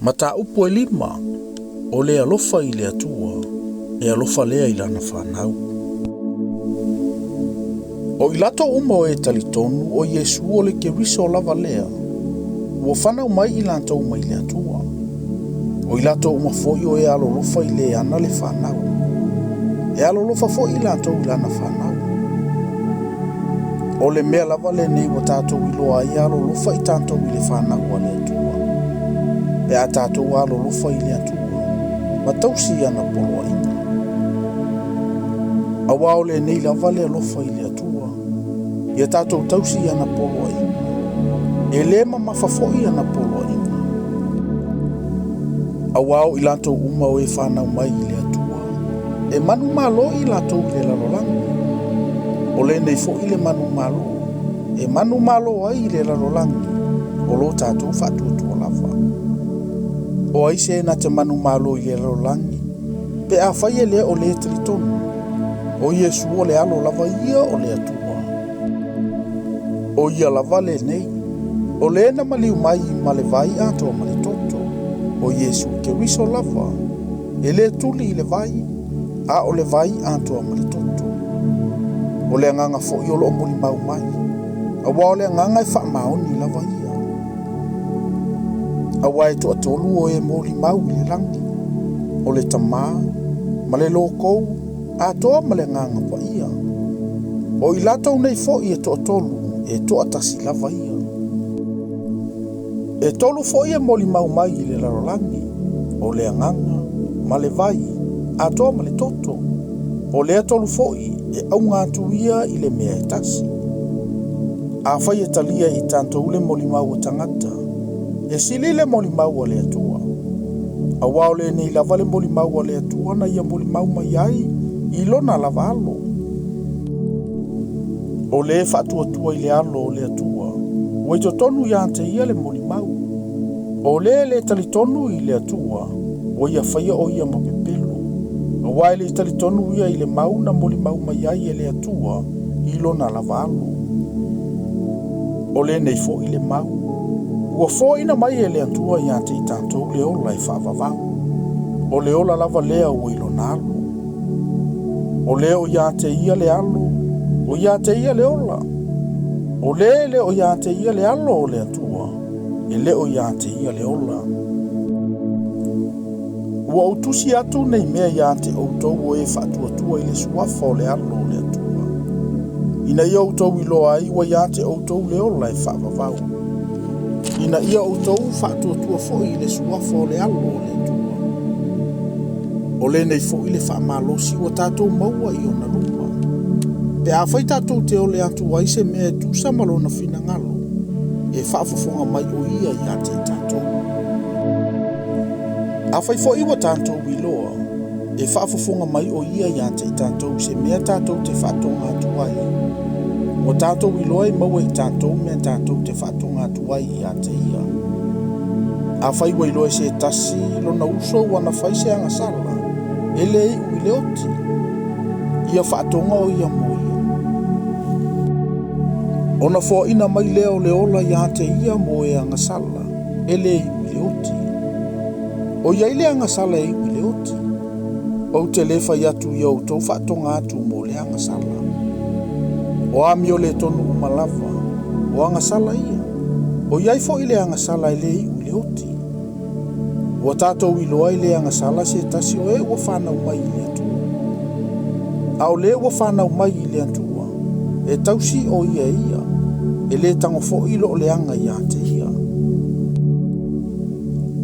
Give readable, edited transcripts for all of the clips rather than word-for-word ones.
Mata upo e lima, o le alofa i le atua, e alofa lea i lana whanau. O ilato uma o e talitonu o Yesu o le ke riso lava lea, ua whanau mai i lanto uma i le atua. O ilato uma foi o e alolofa i le ana le whanau. E alolofa foi i lanto i lana whanau. O le mea lava le nei wa tātou i loa i alolofa i tātou i le whanau a le atua. E a tātou alolofa i le atua, ma tausi ana polo ina. A wao le nei lava le alofa i le atua, i a tātou tausi ana polo ina. E le mafafoi ana polo ina. A wao i lato uma o e whanau mai i le atua. E manu malo i lato i le lalolangi. O le nei fo i le manu malo. E manu malo ai i le lalolangi. O lo tātou whatuatua lava. O aise na te manu malo i le lalolangi. Pe a whai e le o le tritonu. O Yesu o le alo lava ia o le atua. O ia lava le nei. O le na maliu mai ma le vai ato ma le toto. O Yesu ke riso lava. E le tuli i le vai. A o le vai ato ma le toto. O le nganga fo i o lo muli mau mai. A wa o le nganga i wha maoni lava ia. A wa e to atolu o e moli mau i le langi. O le tamā. Ma le lokou. A toa ma le nganga pa ia. O i latou nei fo i e to atolu. E to atasi lava ia. E tolu fo ia moli mau mai i le larolangi, o le anganga, ma le vai, a toa ma le toto. O le tolu fo i e au ngātu ia i le mea e tasi. A whai e talia i tanto ule moli mau o tangata, e sili le moli mau o le atua. A wao le nei lava le moli mau o le atua na ia moli mau mai ai, i lona lava alo. O le whatuatua i le alo o le atua. O i tonu ia ante ia le moli mau. O le talitonu i le atua. O ia whaia o ia mapepelu. O wai le talitonu ia i le mau na moli mau mai ai e le atua. I lona lava alo. O le nei fo i le mau. Ua fo ina mai e le atua i ante i tātou le ola i whaavavau. O le ola lava lea o i lona alo. O le o i ante ia le alo. O i ante ia le ola. O le o ia te ia le alo o le atua, e le o ia te ia le ola. Ua utusi atu nei mea ia te outou o e whatuatua i le suafa o le alo o le atua. Ina ia outou i loa ai ua ia te outou le ola e whaavavau. Ina ia outou whatuatua fo i le suafa o le alo o le atua. O le nei fo i le whaamalosi ua tātou maua i ona luma. Pe a whai tātou te ole atu waise mea tu samalona fina ngalo. E whaafafonga mai o ia i ate tātou. A whai fo iwa tātou i loa. E whaafafonga mai o ia i ate tātou se mea tātou te whaatonga atu ai. O tātou i loa i maua i tātou mea tātou te whaatonga atu ai i ate ia. A whai wa i loa se tasi lona uso wana whai se anga sala. Ele i ui leoti. Ia whaatonga o ia moi. Ona fo ina mai leo le ola ia te ia mo e anga sala, e le i le oti. O ia ile anga sala i le oti. O te lefa i atu i au tau whaatonga atu mo le anga sala. O ami o le tonu umalava, o anga sala ia. O iai fo ile anga sala i le i le oti. O tātou i loa i le anga sala se tasi o e ua whanau mai i le atu. A o le ua whanau mai i le atu. E tausi o ia ia, e le tango fo ilo o le anga ia te ia.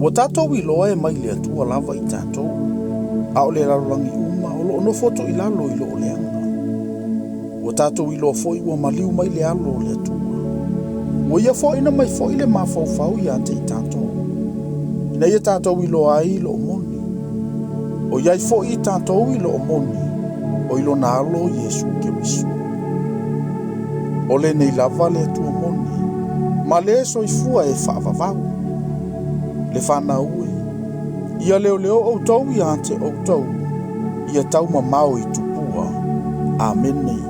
Ua tātou i loa e mai le atua lava i tātou, a o le lalulangi uma o lo ono foto i lalo i lo o le anga. Ua tātou i loa fo i ua maliu mai le alo o le atua. Ua ia fo ina mai fo i le mafaufau ia te i tātou. Ina ia tātou i loa ai lo o moni. O iai fo i tātou i lo o moni, o i lo na alo Yesu ke riso. O le nei lava le atua moni, ma le so i fua e whaavavau. Le whanau e, ia leo leo outou i ante outou, ia tau ma mau i tupua. Amen nei.